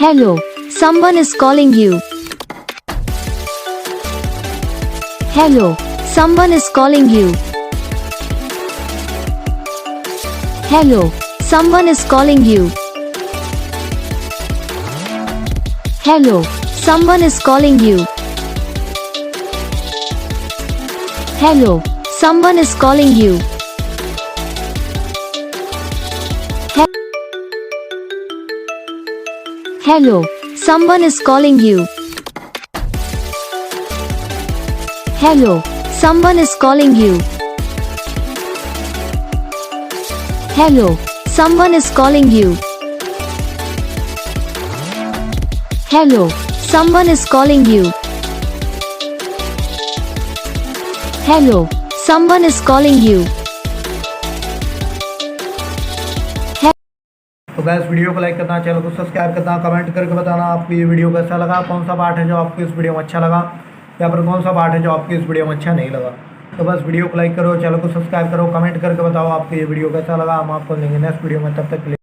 Hello, someone is calling you. Hello, someone is calling you. Hello, someone is calling you. Hello, someone is calling you. Hello, someone is calling you. Hello, someone is calling you. Hello, someone is calling you. Hello, someone is calling you. Hello, someone is calling you. Hello, someone is calling you. तो gas video को like करना, channel को subscribe करना, comment करके बताना आपको ये video कैसा लगा, कौन सा पार्ट है जो आपको इस वीडियो में अच्छा लगा या फिर कौन सा पार्ट है जो आपको इस वीडियो में अच्छा नहीं लगा। तो बस वीडियो को लाइक करो, चैनल को सब्सक्राइब करो, कमेंट करके बताओ आपको ये वीडियो कैसा लगा। हम आपको मिलेंगे नेक्स्ट वीडियो में, तब तक के लिए।